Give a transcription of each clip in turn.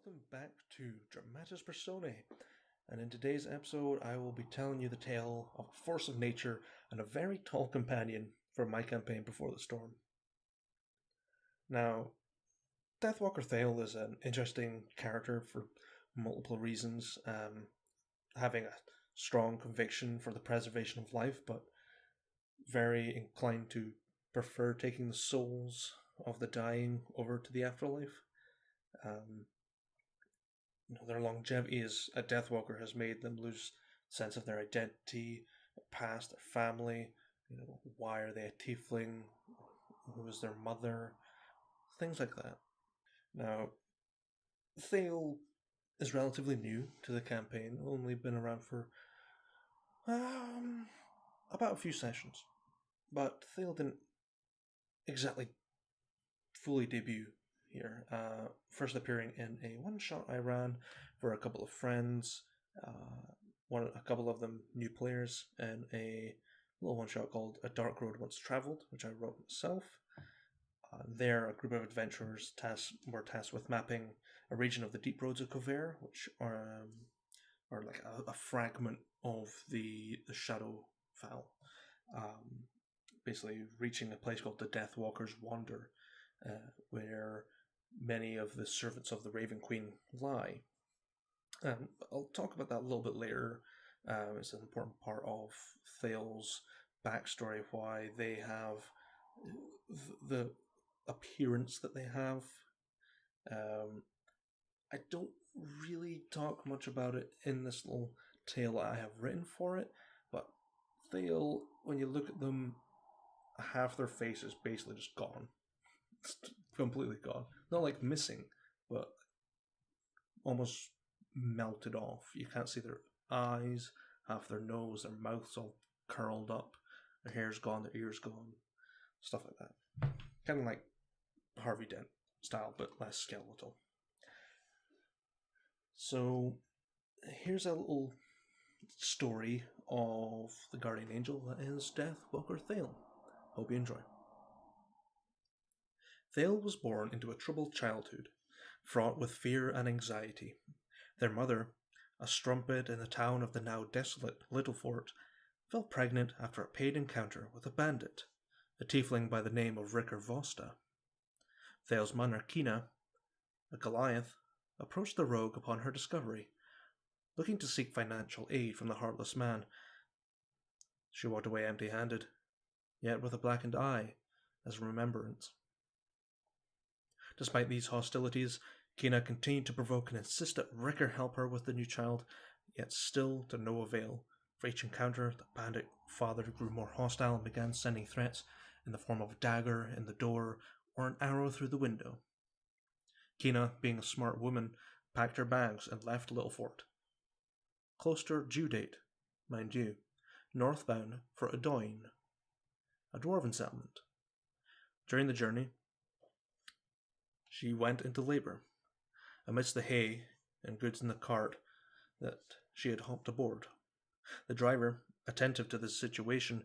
welcome back to Dramatis Personae. And in today's episode, I will be telling you the tale of a force of nature and a very tall companion for my campaign Before the Storm. Now, Deathwalker Thale is an interesting character for multiple reasons, having a strong conviction for the preservation of life, but very inclined to prefer taking the souls of the dying over to the afterlife. Their longevity as a Deathwalker has made them lose sense of their identity, their past, their family. Why are they a Tiefling? Who is their mother? Things like that. Now, Thale is relatively new to the campaign, only been around for about a few sessions. But Thale didn't exactly fully debut here. First appearing in a one-shot I ran for a couple of friends, a couple of them new players, and a little one-shot called A Dark Road Once Travelled, which I wrote myself. There, a group of adventurers were tasked with mapping a region of the deep roads of Cover, which are like a fragment of the Shadowfell. Basically reaching a place called the Deathwalker's Wander, where many of the servants of the Raven Queen lie. I'll talk about that a little bit later. It's an important part of Thale's backstory, why they have the appearance that they have. I don't really talk much about it in this little tale I have written for it, but Thale, when you look at them, half their face is basically just gone. It's completely gone. Not like missing, but almost melted off. You can't see their eyes, half their nose, their mouth's all curled up, their hair's gone, their ears gone, stuff like that. Kind of like Harvey Dent style, but less skeletal. So here's a little story of the guardian angel that is Deathwalker Thale. Hope you enjoy. Thale was born into a troubled childhood, fraught with fear and anxiety. Their mother, a strumpet in the town of the now desolate Little Fort, fell pregnant after a paid encounter with a bandit, a tiefling by the name of Ricker Vosta. Thale's mother, Kina, a Goliath, approached the rogue upon her discovery, looking to seek financial aid from the heartless man. She walked away empty-handed, yet with a blackened eye as a remembrance. Despite these hostilities, Kina continued to provoke and insist that Ricker help her with the new child, yet still to no avail. For each encounter, the bandit father grew more hostile and began sending threats in the form of a dagger in the door or an arrow through the window. Kina, being a smart woman, packed her bags and left Little Fort. Close to her due date, mind you, northbound for Adoin, a dwarven settlement. During the journey, she went into labour. Amidst the hay and goods in the cart that she had hopped aboard, the driver, attentive to the situation,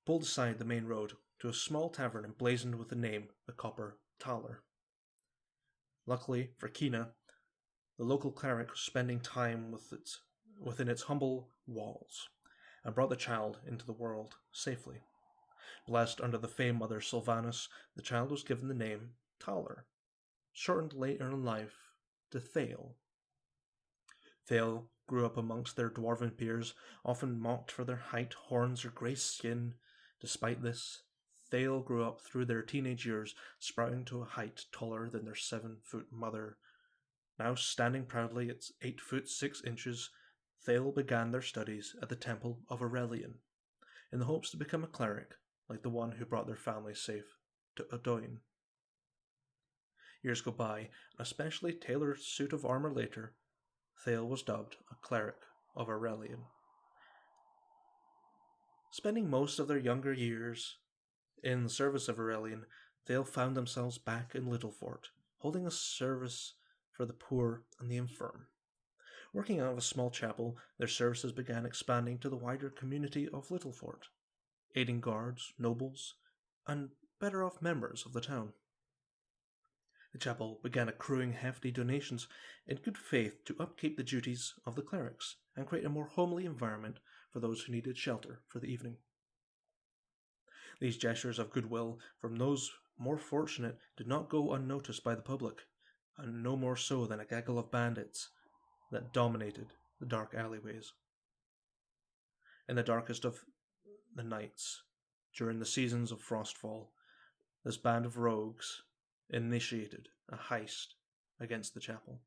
pulled aside the main road to a small tavern emblazoned with the name the Copper Thaler. Luckily for Kina, the local cleric was spending time within its humble walls, and brought the child into the world safely. Blessed under the Fey Mother Sylvanus, the child was given the name Thaler, shortened later in life to Thale. Thale grew up amongst their dwarven peers, often mocked for their height, horns, or grey skin. Despite this, Thale grew up through their teenage years, sprouting to a height taller than their 7-foot mother. Now standing proudly at 8 foot 6 inches, Thale began their studies at the Temple of Aurelian, in the hopes to become a cleric, like the one who brought their family safe to Adoin. Years go by, and a specially tailored suit of armour later, Thale was dubbed a cleric of Aurelian. Spending most of their younger years in the service of Aurelian, Thale found themselves back in Littlefort, holding a service for the poor and the infirm. Working out of a small chapel, their services began expanding to the wider community of Littlefort, aiding guards, nobles, and better-off members of the town. The chapel began accruing hefty donations in good faith to upkeep the duties of the clerics and create a more homely environment for those who needed shelter for the evening. These gestures of goodwill from those more fortunate did not go unnoticed by the public, and no more so than a gaggle of bandits that dominated the dark alleyways. In the darkest of the nights, during the seasons of frostfall, this band of rogues initiated a heist against the chapel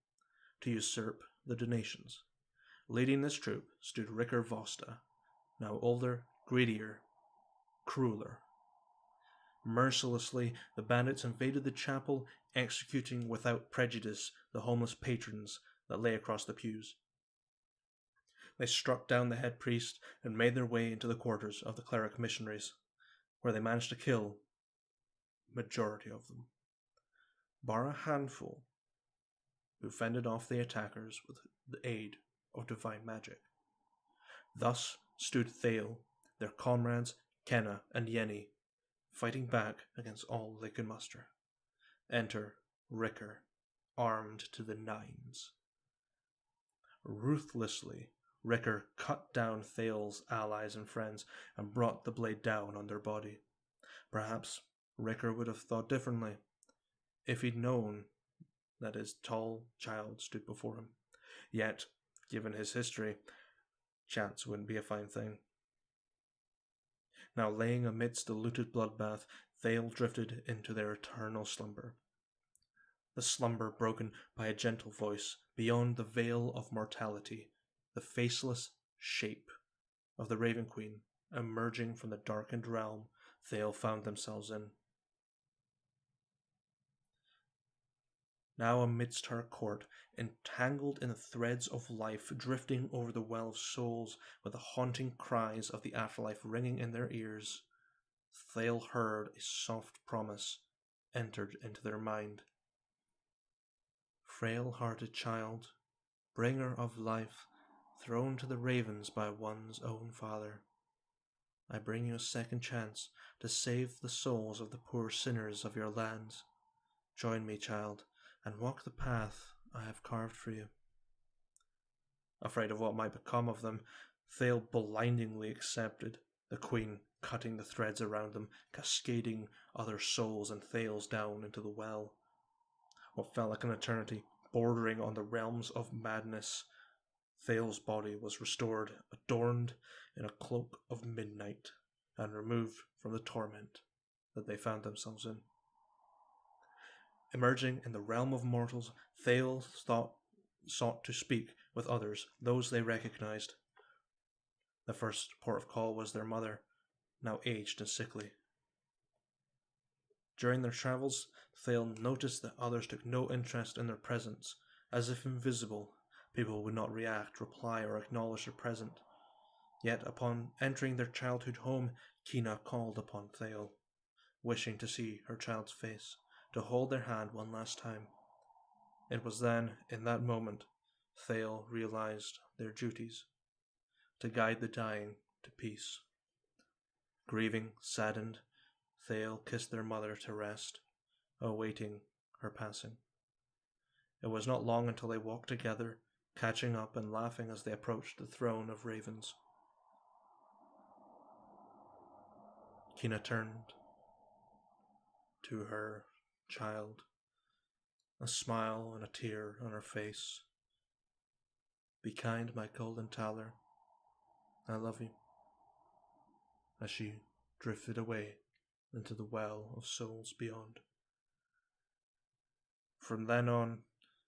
to usurp the donations. Leading this troop stood Ricker Vosta, now older, greedier, crueler. Mercilessly, the bandits invaded the chapel, executing without prejudice the homeless patrons that lay across the pews. They struck down the head priest and made their way into the quarters of the cleric missionaries, where they managed to kill the majority of them, bar a handful who fended off the attackers with the aid of divine magic. Thus stood Thale, their comrades Kenna and Yenny, fighting back against all they could muster. Enter Ricker, armed to the nines. Ruthlessly, Ricker cut down Thale's allies and friends and brought the blade down on their body. Perhaps Ricker would have thought differently if he'd known that his tall child stood before him. Yet, given his history, chance wouldn't be a fine thing. Now laying amidst the looted bloodbath, Thale drifted into their eternal slumber. The slumber broken by a gentle voice beyond the veil of mortality, the faceless shape of the Raven Queen emerging from the darkened realm Thale found themselves in. Now amidst her court, entangled in the threads of life, drifting over the well of souls with the haunting cries of the afterlife ringing in their ears, Thale heard a soft promise entered into their mind. Frail-hearted child, bringer of life, thrown to the ravens by one's own father, I bring you a second chance to save the souls of the poor sinners of your lands. Join me, child, and walk the path I have carved for you. Afraid of what might become of them, Thale blindingly accepted, the queen cutting the threads around them, cascading other souls and Thale's down into the well. What felt like an eternity, bordering on the realms of madness, Thale's body was restored, adorned in a cloak of midnight, and removed from the torment that they found themselves in. Emerging in the realm of mortals, Thale sought to speak with others, those they recognized. The first port of call was their mother, now aged and sickly. During their travels, Thale noticed that others took no interest in their presence. As if invisible, people would not react, reply, or acknowledge their presence. Yet upon entering their childhood home, Kina called upon Thale, wishing to see her child's face, to hold their hand one last time. It was then, in that moment, Thale realized their duties, to guide the dying to peace. Grieving, saddened, Thale kissed their mother to rest, awaiting her passing. It was not long until they walked together, catching up and laughing as they approached the throne of ravens. Kina turned to her child, a smile and a tear on her face. Be kind, my golden Thaler. I love you. As she drifted away into the well of souls beyond. From then on,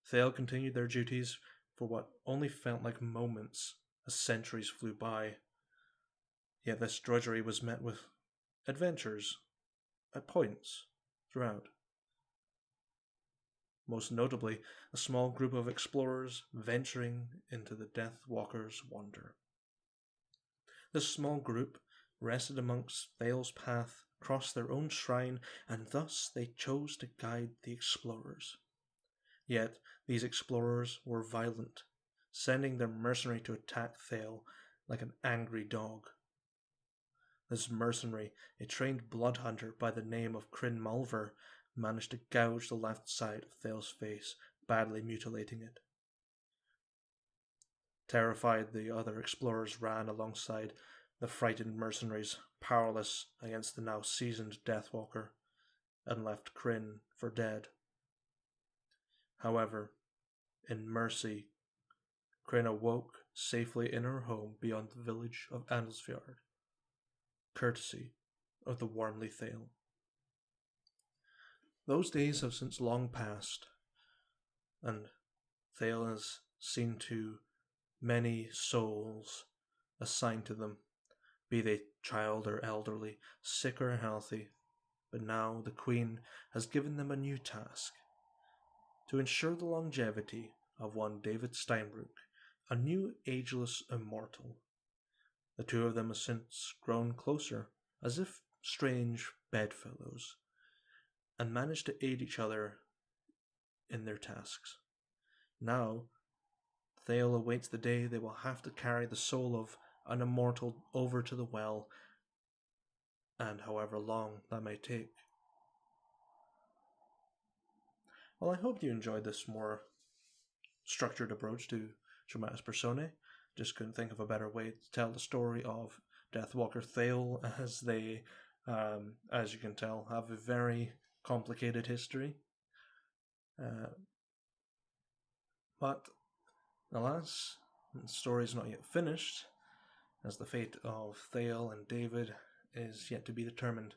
Thale continued their duties for what only felt like moments as centuries flew by. Yet this drudgery was met with adventures at points throughout. Most notably, a small group of explorers venturing into the Deathwalker's wander. This small group rested amongst Thale's path, crossed their own shrine, and thus they chose to guide the explorers. Yet these explorers were violent, sending their mercenary to attack Thale like an angry dog. This mercenary, a trained blood hunter by the name of Kryn Mulver, managed to gouge the left side of Thale's face, badly mutilating it. Terrified, the other explorers ran alongside the frightened mercenaries, powerless against the now seasoned Deathwalker, and left Kryn for dead. However, in mercy, Kryn awoke safely in her home beyond the village of Andalsfjord, courtesy of the Warmly Thale. Those days have since long passed, and Thale has seen to many souls assigned to them, be they child or elderly, sick or healthy, but now the Queen has given them a new task, to ensure the longevity of one David Steinbrook, a new ageless immortal. The two of them have since grown closer, as if strange bedfellows, and managed to aid each other in their tasks. Now, Thale awaits the day they will have to carry the soul of an immortal over to the well, and however long that may take. Well, I hope you enjoyed this more structured approach to Dramatis Personae. Just couldn't think of a better way to tell the story of Deathwalker Thale, as they, as you can tell, have a very complicated history. But alas, the story is not yet finished, as the fate of Thale and David is yet to be determined.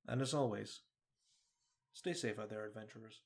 And as always, stay safe out there, adventurers.